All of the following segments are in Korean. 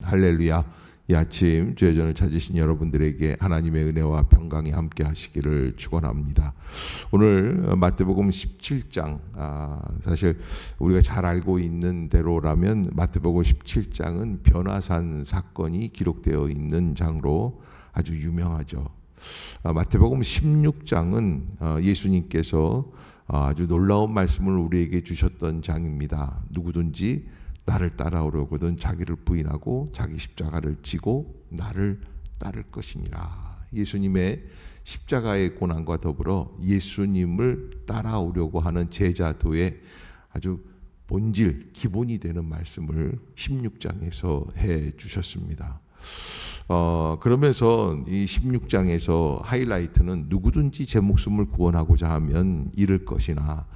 할렐루야. 이 아침 주의 전을 찾으신 여러분들에게 하나님의 은혜와 평강이 함께 하시기를 축원합니다. 오늘 마태복음 17장, 사실 우리가 잘 알고 있는 대로라면 마태복음 17장은 변화산 사건이 기록되어 있는 장으로 아주 유명하죠. 마태복음 16장은 예수님께서 아주 놀라운 말씀을 우리에게 주셨던 장입니다. 누구든지 나를 따라오려거든 자기를 부인하고 자기 십자가를 지고 나를 따를 것이니라. 예수님의 십자가의 고난과 더불어 예수님을 따라오려고 하는 제자도의 아주 본질, 기본이 되는 말씀을 16장에서 해 주셨습니다. 그러면서 이 16장에서 하이라이트는 누구든지 제 목숨을 구원하고자 하면 잃을 것이나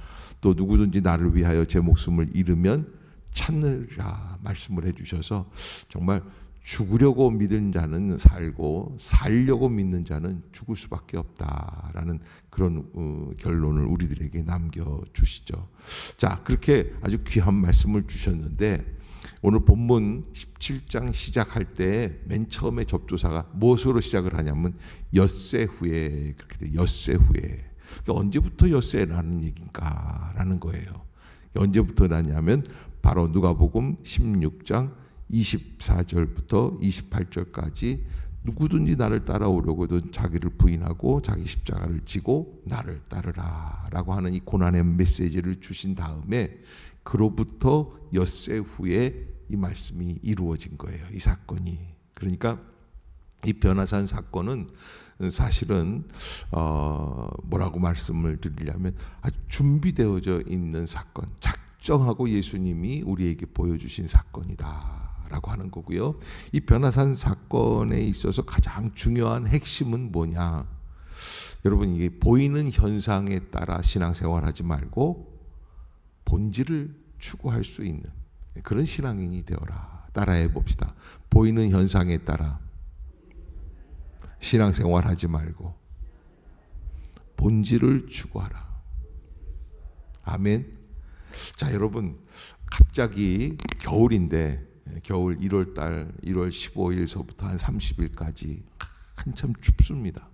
또 누구든지 나를 위하여 제 목숨을 잃으면 찾느라 말씀을 해주셔서 정말 죽으려고 믿는 자는 살고 살려고 믿는 자는 죽을 수밖에 없다라는 그런 결론을 우리들에게 남겨주시죠. 자, 그렇게 아주 귀한 말씀을 주셨는데 오늘 본문 17장 시작할 때 맨 처음에 접조사가 무엇으로 시작을 하냐면 엿새 후에, 그렇게 돼. 엿새 후에. 그러니까 언제부터 엿새라는 얘기인가라는 거예요. 언제부터라냐면 바로 누가복음 16장 24절부터 28절까지 누구든지 나를 따라오려거든 자기를 부인하고 자기 십자가를 지고 나를 따르라 라고 하는 이 고난의 메시지를 주신 다음에 그로부터 엿새 후에 이 말씀이 이루어진 거예요. 이 사건이. 그러니까 이 변화산 사건은 사실은 뭐라고 말씀을 드리려면 아주 준비되어져 있는 사건, 작정하고 예수님이 우리에게 보여주신 사건이다라고 하는 거고요. 이 변화산 사건에 있어서 가장 중요한 핵심은 뭐냐? 여러분, 이게 보이는 현상에 따라 신앙생활하지 말고 본질을 추구할 수 있는 그런 신앙인이 되어라. 따라해 봅시다. 보이는 현상에 따라 신앙생활하지 말고 본질을 추구하라. 아멘. 자, 여러분, 갑자기 겨울인데 겨울 1월달 1월 15일서부터 한 30일까지 한참 춥습니다.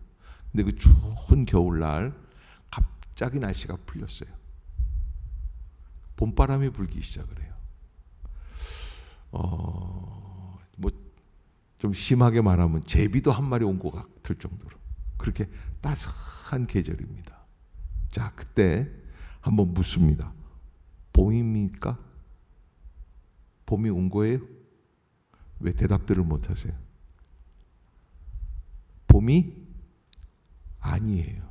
근데 그 추운 겨울날 갑자기 날씨가 풀렸어요. 봄바람이 불기 시작을 해요. 뭐 좀 심하게 말하면 제비도 한 마리 온 것 같을 정도로 그렇게 따스한 계절입니다. 자, 그때 한번 묻습니다. 봄입니까? 봄이 온 거예요? 왜 대답들을 못 하세요? 봄이 아니에요.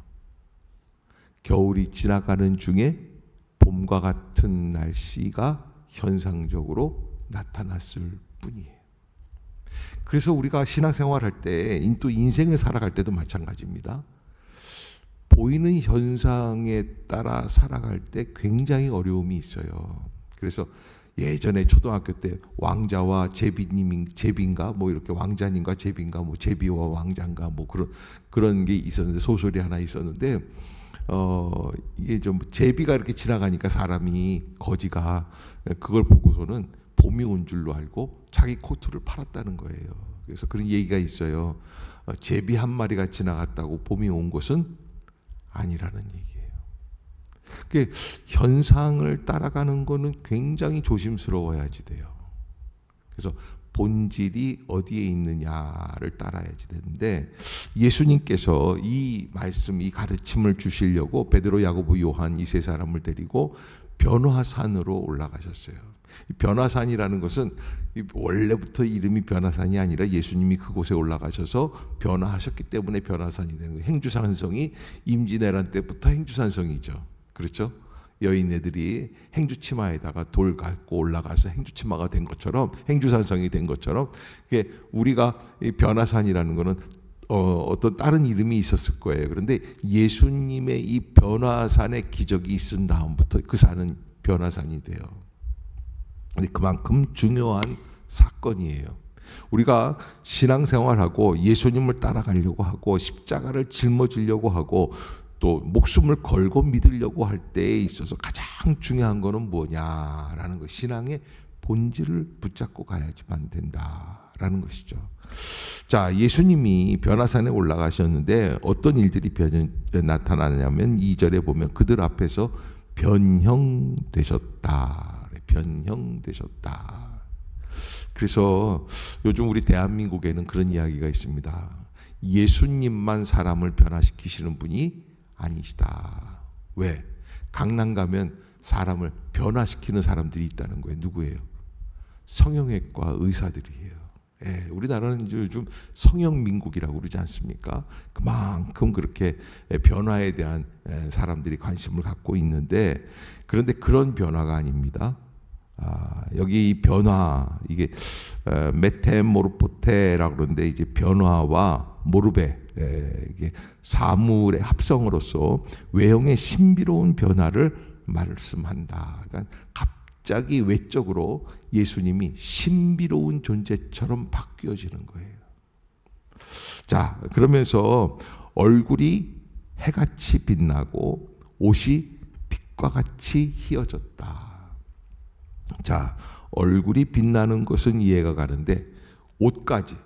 겨울이 지나가는 중에 봄과 같은 날씨가 현상적으로 나타났을 뿐이에요. 그래서 우리가 신앙생활할 때, 또 인생을 살아갈 때도 마찬가지입니다. 보이는 현상에 따라 살아갈 때 굉장히 어려움이 있어요. 그래서 예전에 초등학교 때 왕자와 제비인가 뭐 이렇게 왕자님과 제비인가 뭐 제비와 왕자인가 뭐 그런 게 있었는데 소설이 하나 있었는데 이게 좀 제비가 이렇게 지나가니까 사람이 거지가 그걸 보고서는 봄이 온 줄로 알고 자기 코트를 팔았다는 거예요. 그래서 그런 얘기가 있어요. 제비 한 마리가 지나갔다고 봄이 온 것은 아니라는 얘기예요. 그 현상을 따라가는 거는 굉장히 조심스러워야지 돼요. 그래서 본질이 어디에 있느냐를 따라야지 되는데 예수님께서 이 말씀, 이 가르침을 주시려고 베드로, 야고보, 요한 이 세 사람을 데리고 변화산으로 올라가셨어요. 변화산이라는 것은 원래부터 이름이 변화산이 아니라 예수님이 그곳에 올라가셔서 변화하셨기 때문에 변화산이 된 거예요. 행주산성이 임진왜란 때부터 행주산성이죠. 그렇죠? 여인네들이 행주치마에다가 돌 갖고 올라가서 행주치마가 된 것처럼 행주산성이 된 것처럼 우리가 이 변화산이라는 거는 어떤 다른 이름이 있었을 거예요. 그런데 예수님의 이 변화산의 기적이 있은 다음부터 그 산은 변화산이 돼요. 그만큼 중요한 사건이에요. 우리가 신앙생활하고 예수님을 따라가려고 하고 십자가를 짊어지려고 하고 또 목숨을 걸고 믿으려고 할 때에 있어서 가장 중요한 거는 뭐냐라는 거, 신앙의 본질을 붙잡고 가야지만 된다라는 라는 것이죠. 자, 예수님이 변화산에 올라가셨는데 어떤 일들이 나타나냐면 2절에 보면 그들 앞에서 변형되셨다. 변형되셨다. 그래서 요즘 우리 대한민국에는 그런 이야기가 있습니다. 예수님만 사람을 변화시키시는 분이 아니시다. 왜? 강남 가면 사람을 변화시키는 사람들이 있다는 거예요. 누구예요? 성형외과 의사들이에요. 예, 우리나라는 요즘 성형민국이라고 그러지 않습니까? 그만큼 그렇게 변화에 대한 사람들이 관심을 갖고 있는데, 그런데 그런 변화가 아닙니다. 여기 이 변화, 이게 메테모르포테라고 그러는데, 이제 변화와 모르베, 이게 사물의 합성으로서 외형의 신비로운 변화를 말씀한다. 그러니까 갑자기 외적으로 예수님이 신비로운 존재처럼 바뀌어지는 거예요. 자, 그러면서 얼굴이 해같이 빛나고 옷이 빛과 같이 희어졌다. 자, 얼굴이 빛나는 것은 이해가 가는데 옷까지,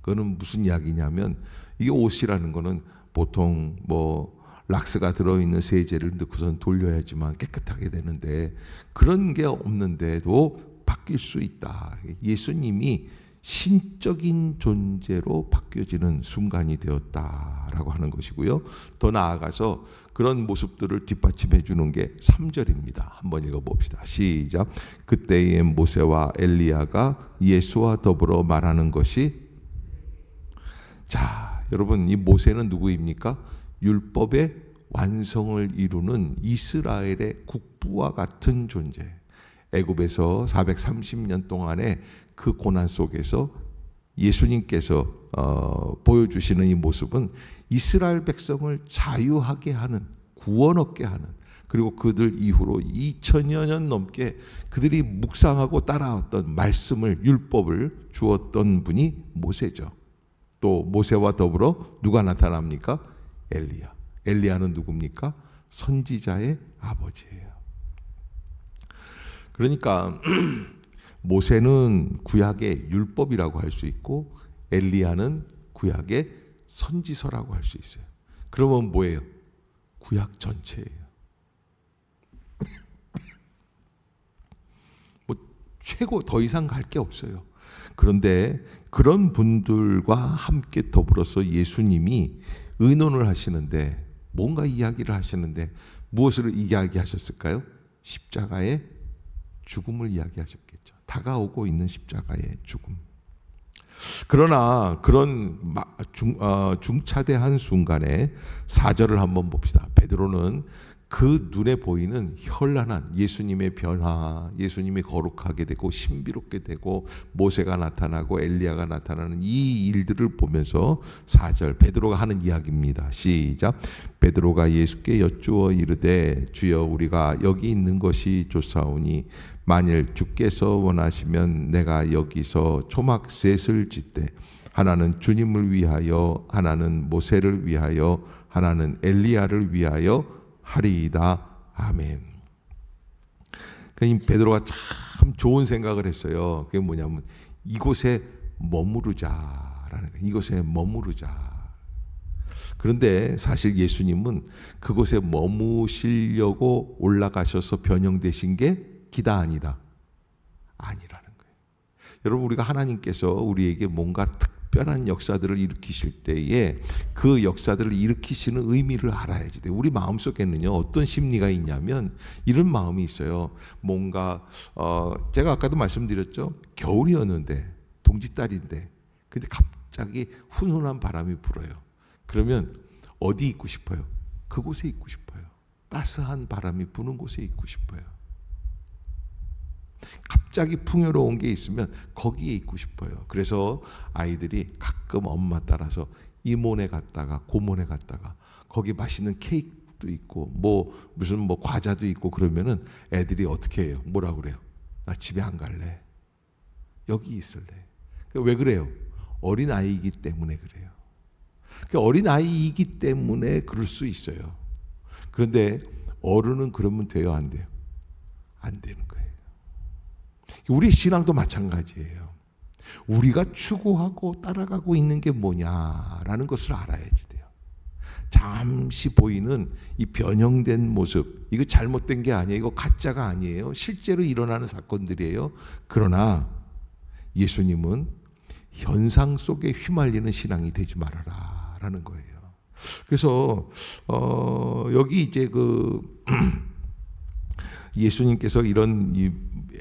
그거는 무슨 이야기냐면, 이게 옷이라는 거는 보통 뭐 락스가 들어있는 세제를 넣고선 돌려야지만 깨끗하게 되는데, 그런 게 없는데도 바뀔 수 있다. 예수님이 신적인 존재로 바뀌어지는 순간이 되었다라고 하는 것이고요. 더 나아가서 그런 모습들을 뒷받침해 주는 게 3절입니다. 한번 읽어봅시다. 시작. 그때의 모세와 엘리야가 예수와 더불어 말하는 것이, 자, 여러분, 이 모세는 누구입니까? 율법의 완성을 이루는 이스라엘의 국부와 같은 존재. 애굽에서 430년 동안의 그 고난 속에서 예수님께서 보여주시는 이 모습은 이스라엘 백성을 자유하게 하는, 구원 얻게 하는, 그리고 그들 이후로 2000여 년 넘게 그들이 묵상하고 따라왔던 말씀을, 율법을 주었던 분이 모세죠. 또 모세와 더불어 누가 나타납니까? 엘리야. 엘리야는 누굽니까? 선지자의 아버지예요. 그러니까 모세는 구약의 율법이라고 할 수 있고 엘리야는 구약의 선지서라고 할 수 있어요. 그러면 뭐예요? 구약 전체예요. 뭐 최고 더 이상 갈 게 없어요. 그런데 그런 분들과 함께 더불어서 예수님이 의논을 하시는데, 뭔가 이야기를 하시는데 무엇을 이야기하셨을까요? 십자가의 죽음을 이야기하셨겠죠. 다가오고 있는 십자가의 죽음. 그러나 그런 중차대한 순간에 4절을 한번 봅시다. 베드로는 그 눈에 보이는 현란한 예수님의 변화, 예수님이 거룩하게 되고 신비롭게 되고 모세가 나타나고 엘리야가 나타나는 이 일들을 보면서 4절 베드로가 하는 이야기입니다. 시작. 베드로가 예수께 여쭈어 이르되 주여 우리가 여기 있는 것이 좋사오니 만일 주께서 원하시면 내가 여기서 초막 셋을 짓되 하나는 주님을 위하여, 하나는 모세를 위하여, 하나는 엘리야를 위하여 하리이다. 아멘. 그러니까 베드로가 참 좋은 생각을 했어요. 그게 뭐냐면 이곳에 머무르자라는 거예요. 이곳에 머무르자. 그런데 사실 예수님은 그곳에 머무시려고 올라가셔서 변형되신 게 기다 아니다. 아니라는 거예요. 여러분, 우리가 하나님께서 우리에게 뭔가 특별한 역사들을 일으키실 때에 그 역사들을 일으키시는 의미를 알아야지 돼요. 우리 마음속에는요, 어떤 심리가 있냐면 이런 마음이 있어요. 뭔가 제가 아까도 말씀드렸죠. 겨울이었는데 동짓달인데 근데 갑자기 훈훈한 바람이 불어요. 그러면 어디 있고 싶어요? 그곳에 있고 싶어요. 따스한 바람이 부는 곳에 있고 싶어요. 갑자기 풍요로운 게 있으면 거기에 있고 싶어요. 그래서 아이들이 가끔 엄마 따라서 이모네 갔다가 고모네 갔다가 거기 맛있는 케이크도 있고 무슨 과자도 있고 그러면은 애들이 어떻게 해요? 뭐라 그래요? 나 집에 안 갈래. 여기 있을래. 왜 그래요? 어린 아이이기 때문에 그래요. 어린 아이이기 때문에 그럴 수 있어요. 그런데 어른은 그러면 돼요, 안 돼요? 안 되는 거예요. 우리 신앙도 마찬가지예요. 우리가 추구하고 따라가고 있는 게 뭐냐라는 것을 알아야지 돼요. 잠시 보이는 이 변형된 모습, 이거 잘못된 게 아니에요. 이거 가짜가 아니에요. 실제로 일어나는 사건들이에요. 그러나 예수님은 현상 속에 휘말리는 신앙이 되지 말아라 라는 거예요. 그래서 여기 이제 예수님께서 이런 이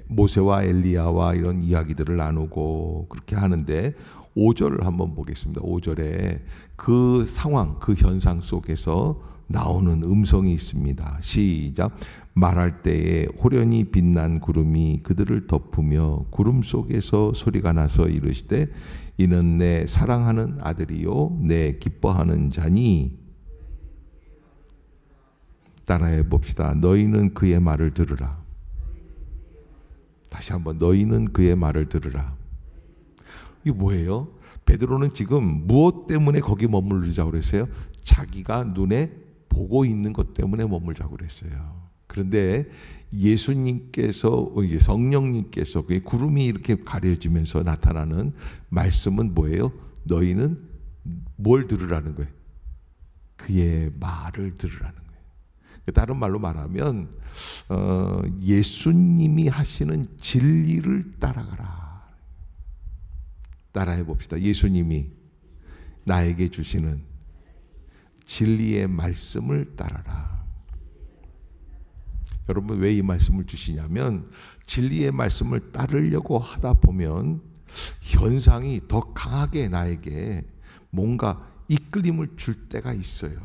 모세와 엘리야와 이런 이야기들을 나누고 그렇게 하는데 5절을 한번 보겠습니다. 5절에 그 상황, 그 현상 속에서 나오는 음성이 있습니다. 시작. 말할 때에 호련히 빛난 구름이 그들을 덮으며 구름 속에서 소리가 나서 이르시되 이는 내 사랑하는 아들이요 내 기뻐하는 자니. 따라해 봅시다. 너희는 그의 말을 들으라. 다시 한번 너희는 그의 말을 들으라. 이게 뭐예요? 베드로는 지금 무엇 때문에 거기 머무르자고 그랬어요? 자기가 눈에 보고 있는 것 때문에 머물자고 그랬어요. 그런데 예수님께서 성령님께서 구름이 이렇게 가려지면서 나타나는 말씀은 뭐예요? 너희는 뭘 들으라는 거예요? 그의 말을 들으라는 거예요. 다른 말로 말하면 예수님이 하시는 진리를 따라가라. 따라해 봅시다. 예수님이 나에게 주시는 진리의 말씀을 따라라. 여러분 왜 이 말씀을 주시냐면 진리의 말씀을 따르려고 하다 보면 현상이 더 강하게 나에게 뭔가 이끌림을 줄 때가 있어요.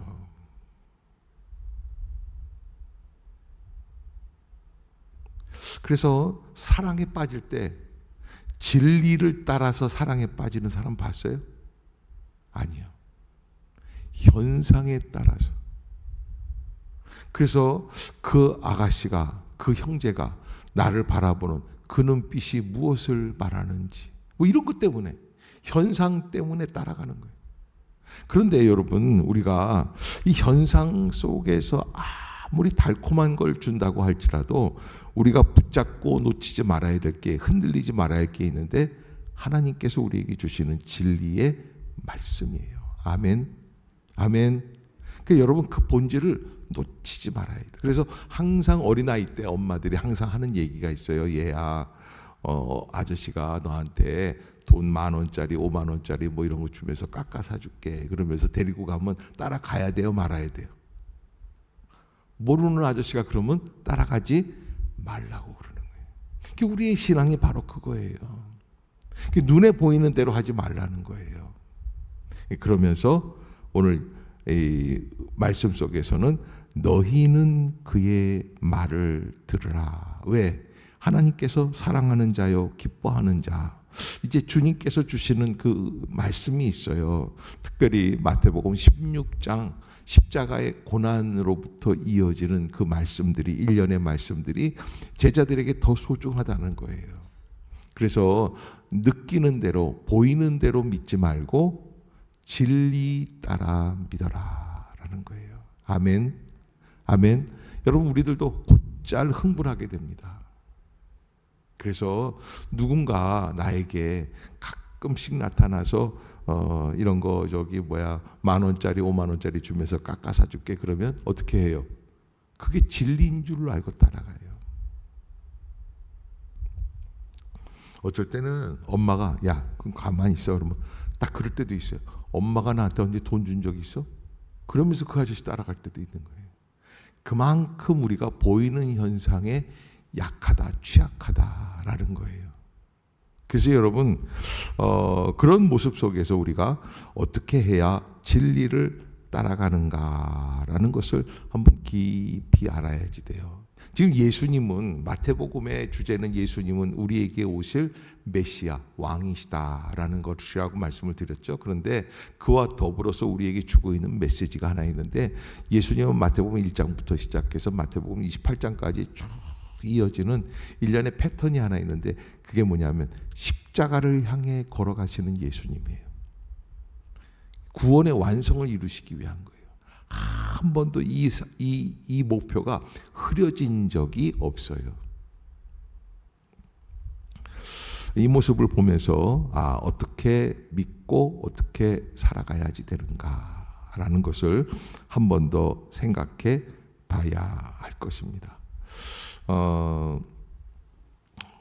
그래서 사랑에 빠질 때 진리를 따라서 사랑에 빠지는 사람 봤어요? 아니요. 현상에 따라서. 그래서 그 아가씨가, 그 형제가 나를 바라보는 그 눈빛이 무엇을 말하는지 뭐 이런 것 때문에, 현상 때문에 따라가는 거예요. 그런데 여러분, 우리가 이 현상 속에서 아무리 달콤한 걸 준다고 할지라도 우리가 붙잡고 놓치지 말아야 될 게, 흔들리지 말아야 할 게 있는데 하나님께서 우리에게 주시는 진리의 말씀이에요. 아멘. 아멘. 그러니까 여러분 그 본질을 놓치지 말아야 돼요. 그래서 항상 어린아이 때 엄마들이 항상 하는 얘기가 있어요. 얘야, 아저씨가 너한테 돈 10,000원짜리 50,000원짜리 뭐 이런 거 주면서 깎아 사줄게. 그러면서 데리고 가면 따라가야 돼요, 말아야 돼요? 모르는 아저씨가 그러면 따라가지 말라고 그러는 거예요. 우리의 신앙이 바로 그거예요. 눈에 보이는 대로 하지 말라는 거예요. 그러면서 오늘 이 말씀 속에서는 너희는 그의 말을 들으라. 왜? 하나님께서 사랑하는 자요 기뻐하는 자. 이제 주님께서 주시는 그 말씀이 있어요. 특별히 마태복음 16장 십자가의 고난으로부터 이어지는 그 말씀들이, 일련의 말씀들이 제자들에게 더 소중하다는 거예요. 그래서 느끼는 대로, 보이는 대로 믿지 말고 진리 따라 믿어라 라는 거예요. 아멘. 아멘. 여러분, 우리들도 곧잘 흥분하게 됩니다. 그래서 누군가 나에게 가끔씩 나타나서 이런 거 10,000원짜리 50,000원짜리 주면서 깎아 사줄게 그러면 어떻게 해요? 그게 진리인 줄 알고 따라가요. 어쩔 때는 엄마가 야 그럼 가만히 있어 그러면 딱 그럴 때도 있어요. 엄마가 나한테 언제 돈 준 적 있어? 그러면서 그 아저씨 따라갈 때도 있는 거예요. 그만큼 우리가 보이는 현상에 약하다, 취약하다라는 거예요. 그래서 여러분 그런 모습 속에서 우리가 어떻게 해야 진리를 따라가는가라는 것을 한번 깊이 알아야지 돼요. 지금 예수님은, 마태복음의 주제는 예수님은 우리에게 오실 메시아, 왕이시다라는 것이라고 말씀을 드렸죠. 그런데 그와 더불어서 우리에게 주고 있는 메시지가 하나 있는데, 예수님은 마태복음 1장부터 시작해서 마태복음 28장까지 쭉 이어지는 일련의 패턴이 하나 있는데, 그게 뭐냐면 십자가를 향해 걸어가시는 예수님이에요. 구원의 완성을 이루시기 위한 거예요. 한 번도 이 목표가 흐려진 적이 없어요. 이 모습을 보면서 어떻게 믿고 어떻게 살아가야지 되는가라는 것을 한 번 더 생각해 봐야 할 것입니다.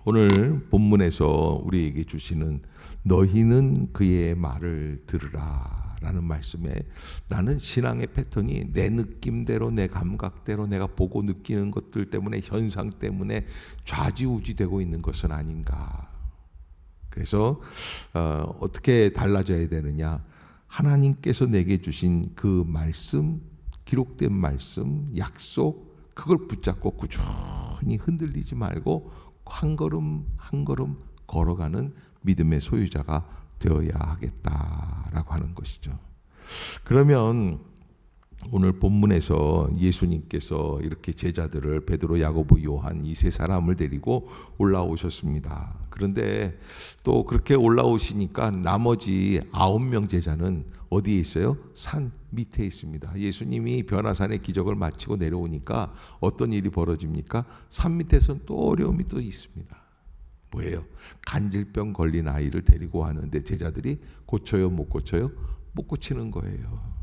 오늘 본문에서 우리에게 주시는 너희는 그의 말을 들으라 라는 말씀에 나는 신앙의 패턴이 내 느낌대로 내 감각대로 내가 보고 느끼는 것들 때문에 현상 때문에 좌지우지되고 있는 것은 아닌가. 그래서 어떻게 달라져야 되느냐. 하나님께서 내게 주신 그 말씀, 기록된 말씀, 약속, 그걸 붙잡고 꾸준히 흔들리지 말고 한 걸음 한 걸음 걸어가는 믿음의 소유자가 되어야 하겠다라고 하는 것이죠. 그러면 오늘 본문에서 예수님께서 이렇게 제자들을 베드로, 야고보, 요한 이 세 사람을 데리고 올라오셨습니다. 그런데 또 그렇게 올라오시니까 나머지 9명 제자는 어디에 있어요? 산 밑에 있습니다. 예수님이 변화산의 기적을 마치고 내려오니까 어떤 일이 벌어집니까? 산 밑에서는 또 어려움이 또 있습니다. 뭐예요? 간질병 걸린 아이를 데리고 왔는데 제자들이 고쳐요, 못 고쳐요? 못 고치는 거예요.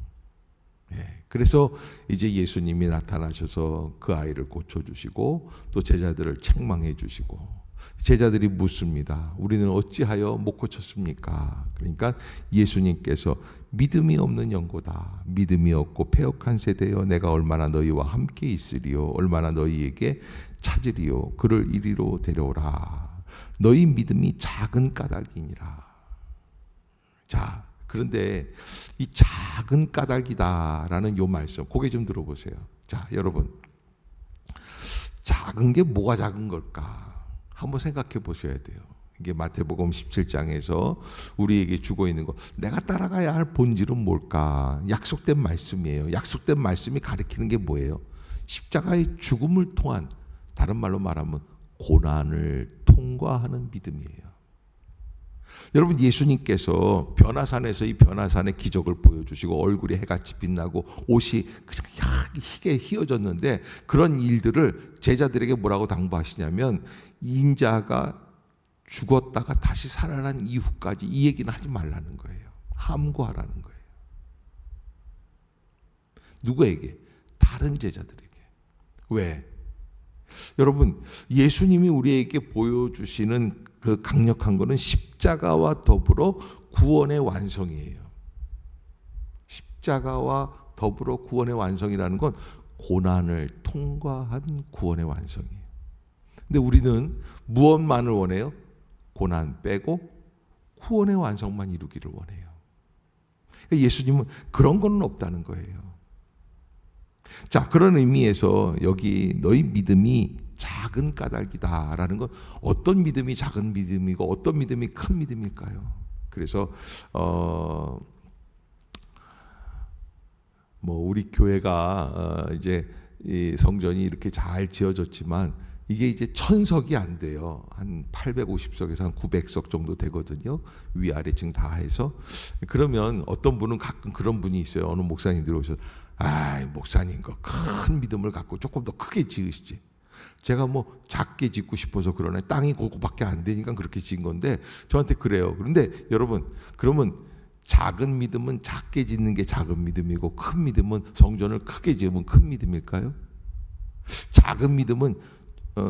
그래서 이제 예수님이 나타나셔서 그 아이를 고쳐주시고 또 제자들을 책망해 주시고 제자들이 묻습니다. 우리는 어찌하여 못 고쳤습니까? 그러니까 예수님께서 믿음이 없는 영고다. 믿음이 없고 패역한 세대여 내가 얼마나 너희와 함께 있으리요. 얼마나 너희에게 찾으리요. 그를 이리로 데려오라. 너희 믿음이 작은 까닭이니라. 자, 그런데 이 작은 까닭이다라는 요 말씀 고개 좀 들어보세요. 자, 여러분 작은 게 뭐가 작은 걸까? 한번 생각해 보셔야 돼요. 이게 마태복음 17장에서 우리에게 주고 있는 거, 내가 따라가야 할 본질은 뭘까? 약속된 말씀이에요. 약속된 말씀이 가리키는 게 뭐예요? 십자가의 죽음을 통한, 다른 말로 말하면 고난을 통과하는 믿음이에요. 여러분, 예수님께서 변화산에서 이 변화산의 기적을 보여주시고 얼굴이 해같이 빛나고 옷이 그냥 희게 휘어졌는데 그런 일들을 제자들에게 뭐라고 당부하시냐면 인자가 죽었다가 다시 살아난 이후까지 이 얘기는 하지 말라는 거예요. 함구하라는 거예요. 누구에게? 다른 제자들에게. 왜? 여러분, 예수님이 우리에게 보여주시는 그 강력한 거는 십자가와 더불어 구원의 완성이에요. 십자가와 더불어 구원의 완성이라는 건 고난을 통과한 구원의 완성이에요. 근데 우리는 무엇만을 원해요? 고난 빼고 구원의 완성만 이루기를 원해요. 그러니까 예수님은 그런 거는 없다는 거예요. 자, 그런 의미에서 여기 너희 믿음이 작은 까닭이다라는 건 어떤 믿음이 작은 믿음이고 어떤 믿음이 큰 믿음일까요? 그래서 우리 교회가 이제 이 성전이 이렇게 잘 지어졌지만 이게 이제 1000석이 안 돼요. 한 850석에서 한 900석 정도 되거든요. 위아래층 다 해서. 그러면 어떤 분은 가끔 그런 분이 있어요. 어느 목사님들이 오셔서 목사님 그 큰 믿음을 갖고 조금 더 크게 지으시지. 제가 작게 짓고 싶어서 그러네. 땅이 그거밖에 안 되니까 그렇게 지은 건데 저한테 그래요. 그런데 여러분, 그러면 작은 믿음은 작게 짓는 게 작은 믿음이고 큰 믿음은 성전을 크게 지으면 큰 믿음일까요? 작은 믿음은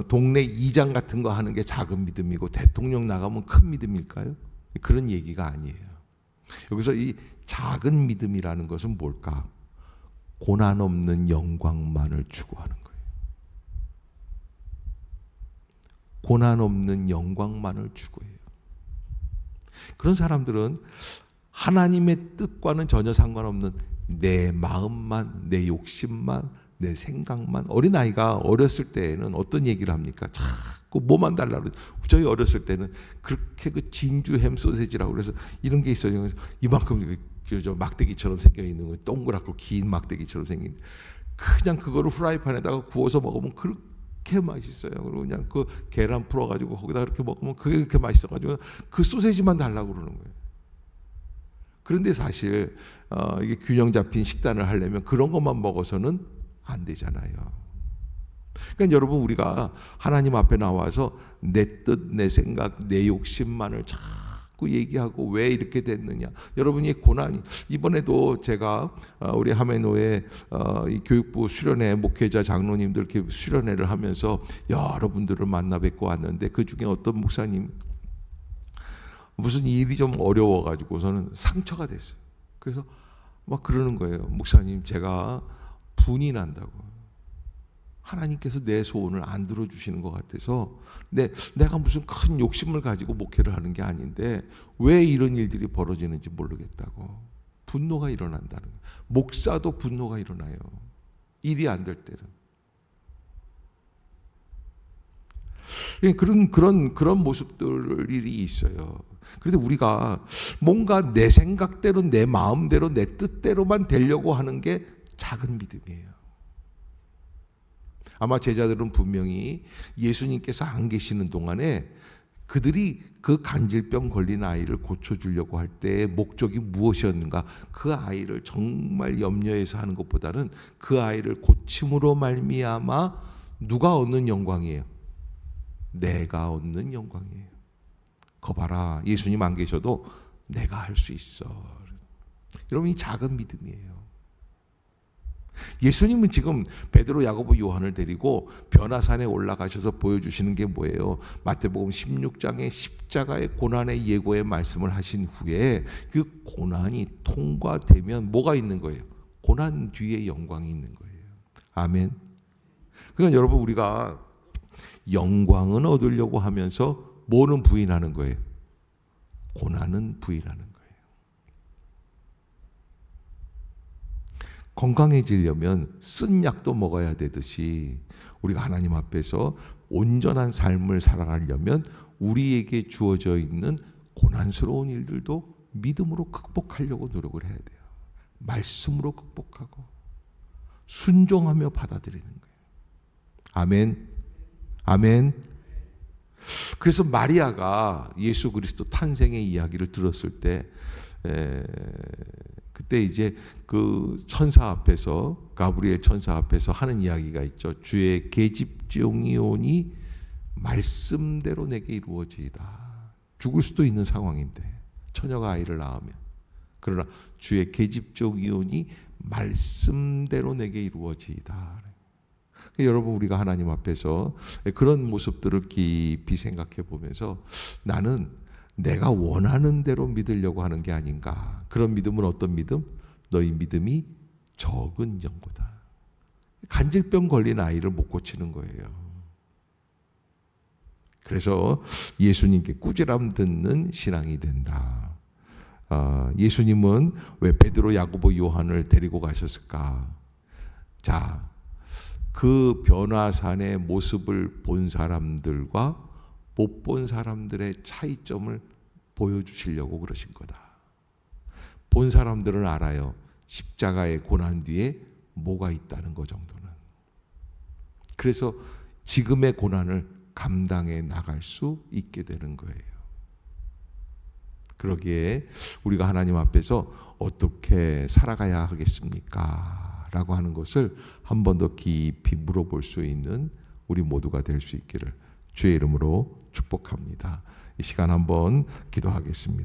동네 이장 같은 거 하는 게 작은 믿음이고 대통령 나가면 큰 믿음일까요? 그런 얘기가 아니에요. 여기서 이 작은 믿음이라는 것은 뭘까? 고난 없는 영광만을 추구하는 거예요. 고난 없는 영광만을 추구해요. 그런 사람들은 하나님의 뜻과는 전혀 상관없는 내 마음만, 내 욕심만, 내 생각만. 어린아이가 어렸을 때에는 어떤 얘기를 합니까? 자꾸 뭐만 달라고. 저희 어렸을 때는 그렇게 그 진주 햄 소세지라고 그래서 이런 게 있어요. 이만큼 저 막대기처럼 생겨 있는 거, 동그랗고 긴 막대기처럼 생긴. 그냥 그거를 프라이팬에다가 구워서 먹으면 그렇게 맛있어요. 그리고 그냥 그 계란 풀어가지고 거기다 그렇게 먹으면 그게 그렇게 맛있어가지고 그 소세지만 달라고 그러는 거예요. 그런데 사실 이게 균형 잡힌 식단을 하려면 그런 것만 먹어서는 안 되잖아요. 그러니까 여러분, 우리가 하나님 앞에 나와서 내 뜻, 내 생각, 내 욕심만을 자꾸 얘기하고 왜 이렇게 됐느냐. 여러분이 고난이, 이번에도 제가 우리 하메노의 이 교육부 수련회 목회자 장로님들 이렇게 수련회를 하면서 여러분들을 만나 뵙고 왔는데, 그 중에 어떤 목사님 무슨 일이 좀 어려워가지고서는 상처가 됐어요. 그래서 막 그러는 거예요. 목사님, 제가 분이 난다고. 하나님께서 내 소원을 안 들어주시는 것 같아서 내가 무슨 큰 욕심을 가지고 목회를 하는 게 아닌데 왜 이런 일들이 벌어지는지 모르겠다고. 분노가 일어난다는 거예요. 목사도 분노가 일어나요. 일이 안 될 때는. 그런 모습들이 있어요. 그래서 우리가 뭔가 내 생각대로, 내 마음대로, 내 뜻대로만 되려고 하는 게 작은 믿음이에요. 아마 제자들은 분명히 예수님께서 안 계시는 동안에 그들이 그 간질병 걸린 아이를 고쳐주려고 할 때의 목적이 무엇이었는가, 그 아이를 정말 염려해서 하는 것보다는 그 아이를 고침으로 말미암아 누가 얻는 영광이에요? 내가 얻는 영광이에요. 거 봐라, 예수님 안 계셔도 내가 할 수 있어. 여러분, 이 작은 믿음이에요. 예수님은 지금 베드로, 야고보, 요한을 데리고 변화산에 올라가셔서 보여주시는 게 뭐예요? 마태복음 16장에 십자가의 고난의 예고의 말씀을 하신 후에 그 고난이 통과되면 뭐가 있는 거예요? 고난 뒤에 영광이 있는 거예요. 아멘. 그러니까 여러분, 우리가 영광은 얻으려고 하면서 뭐는 부인하는 거예요? 고난은 부인하는 거예요. 건강해지려면 쓴 약도 먹어야 되듯이 우리가 하나님 앞에서 온전한 삶을 살아가려면 우리에게 주어져 있는 고난스러운 일들도 믿음으로 극복하려고 노력을 해야 돼요. 말씀으로 극복하고 순종하며 받아들이는 거예요. 아멘. 아멘. 그래서 마리아가 예수 그리스도 탄생의 이야기를 들었을 때 그때 이제 그 천사 앞에서, 가브리엘 천사 앞에서 하는 이야기가 있죠. 주의 계집종이 오니 말씀대로 내게 이루어지이다. 죽을 수도 있는 상황인데 처녀가 아이를 낳으면, 그러나 주의 계집종이 오니 말씀대로 내게 이루어지이다. 여러분, 우리가 하나님 앞에서 그런 모습들을 깊이 생각해 보면서 나는 내가 원하는 대로 믿으려고 하는 게 아닌가. 그런 믿음은 어떤 믿음? 너희 믿음이 적은 정도다. 간질병 걸린 아이를 못 고치는 거예요. 그래서 예수님께 꾸지람 듣는 신앙이 된다. 예수님은 왜 베드로, 야고보, 요한을 데리고 가셨을까? 자, 그 변화산의 모습을 본 사람들과 못 본 사람들의 차이점을 보여주시려고 그러신 거다. 본 사람들은 알아요. 십자가의 고난 뒤에 뭐가 있다는 것 정도는. 그래서 지금의 고난을 감당해 나갈 수 있게 되는 거예요. 그러기에 우리가 하나님 앞에서 어떻게 살아가야 하겠습니까? 라고 하는 것을 한 번 더 깊이 물어볼 수 있는 우리 모두가 될 수 있기를 주의 이름으로 축복합니다. 이 시간 한번 기도하겠습니다.